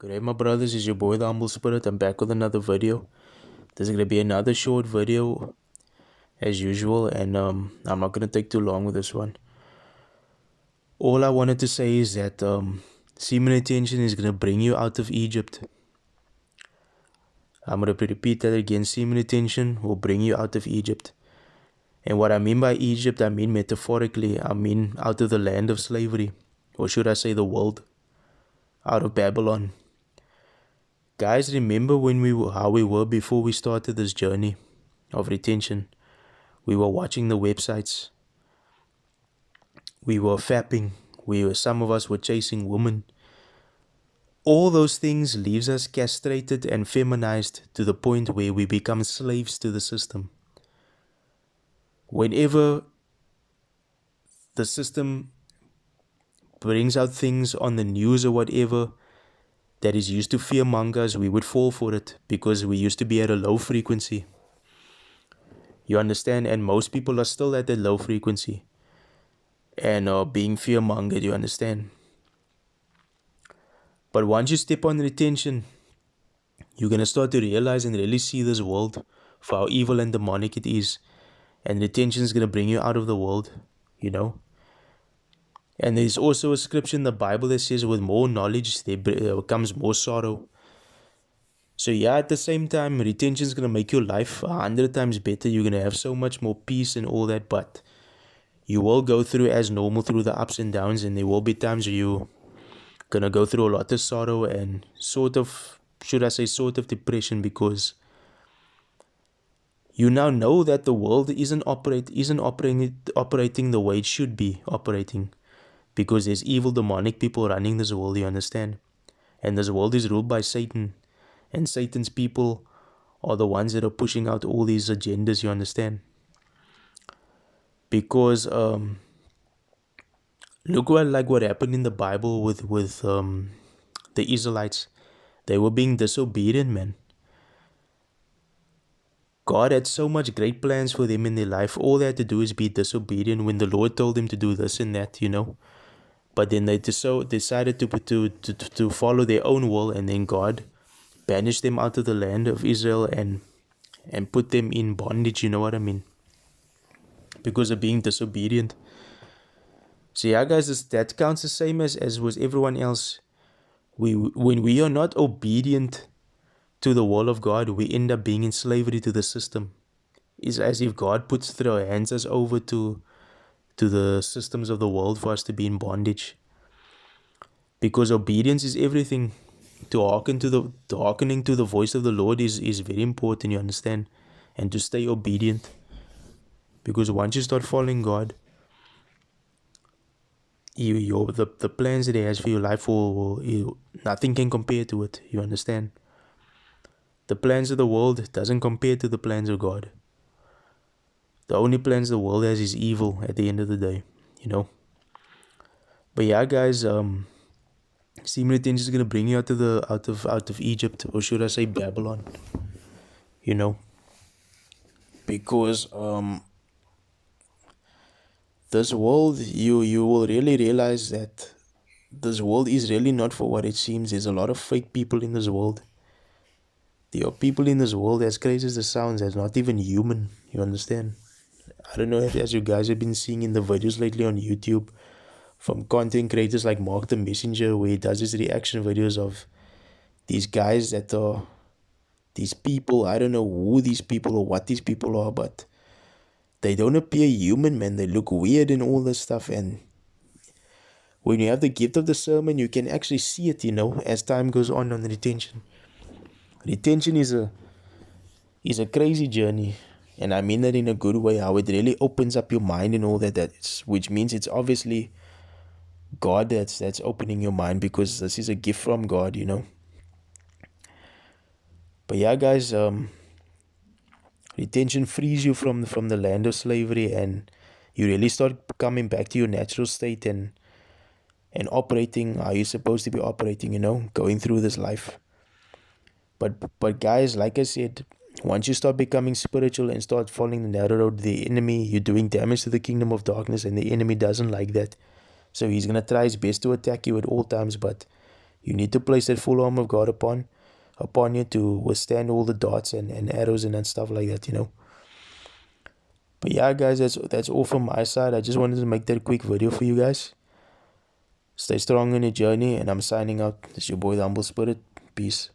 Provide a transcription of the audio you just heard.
Good day, my brothers. It's your boy, the Humble Spirit. I'm back with another video. This is gonna be another short video, as usual, and I'm not gonna take too long with this one. All I wanted to say is that semen retention is gonna bring you out of Egypt. I'm gonna repeat that again. Semen retention will bring you out of Egypt. And what I mean by Egypt, I mean metaphorically. I mean out of the land of slavery, or should I say the world, out of Babylon. Guys, remember how we were before we started this journey of retention? We were watching the websites. We were fapping. Some of us were chasing women. All those things leaves us castrated and feminized to the point where we become slaves to the system. Whenever the system brings out things on the news or whatever that is used to fearmonger us, we would fall for it because we used to be at a low frequency. You understand? And most people are still at that low frequency and are being fearmongered, you understand? But once you step on retention, you're going to start to realize and really see this world for how evil and demonic it is. And retention is going to bring you out of the world, you know? And there's also a scripture in the Bible that says with more knowledge, there comes more sorrow. So yeah, at the same time, retention is going to make your life 100 times better. You're going to have so much more peace and all that, but you will go through as normal through the ups and downs, and there will be times where you're going to go through a lot of sorrow and sort of depression, because you now know that the world isn't operating the way it should be operating, because there's evil demonic people running this world, you understand? And this world is ruled by Satan, and Satan's people are the ones that are pushing out all these agendas, you understand? Because look what happened in the Bible with the Israelites. They were being disobedient, man. God had so much great plans for them in their life. All they had to do is be disobedient when the Lord told them to do this and that, you know. But then they decided to follow their own will, and then God banished them out of the land of Israel and put them in bondage, you know what I mean? Because of being disobedient. So yeah, guys, that counts the same as with everyone else. When we are not obedient to the will of God, we end up being in slavery to the system. It's as if God hands us over to the systems of the world for us to be in bondage. Because obedience is everything. Hearkening to the voice of the Lord is very important, you understand? And to stay obedient. Because once you start following God, the plans that He has for your life nothing can compare to it, you understand? The plans of the world doesn't compare to the plans of God. The only plans the world has is evil at the end of the day, you know? But yeah, guys, semen retention is gonna bring you out of Egypt, or should I say Babylon, you know? Because this world, you will really realize that this world is really not for what it seems. There's a lot of fake people in this world. There are people in this world, as crazy as it sounds, that's not even human, you understand? I don't know if as you guys have been seeing in the videos lately on YouTube from content creators like Mark the Messenger, where he does his reaction videos of these guys that are these people. I don't know who these people or what these people are, but they don't appear human, man. They look weird and all this stuff. And when you have the gift of discernment, you can actually see it, you know, as time goes on retention. Retention is a crazy journey. And I mean that in a good way, how it really opens up your mind and all that. Which means it's obviously God that's opening your mind, because this is a gift from God, you know. But yeah, guys, retention frees you from the land of slavery, and you really start coming back to your natural state and operating how you're supposed to be operating, you know, going through this life. But guys, like I said, once you start becoming spiritual and start following the narrow road, the enemy, you're doing damage to the kingdom of darkness, and the enemy doesn't like that. So he's going to try his best to attack you at all times, but You need to place that full armor of God upon you to withstand all the darts and arrows and stuff like that, you know. But yeah, guys, that's all from my side. I just wanted to make that quick video for you guys. Stay strong in your journey, and I'm signing out. This is your boy, the Humble Spirit. Peace.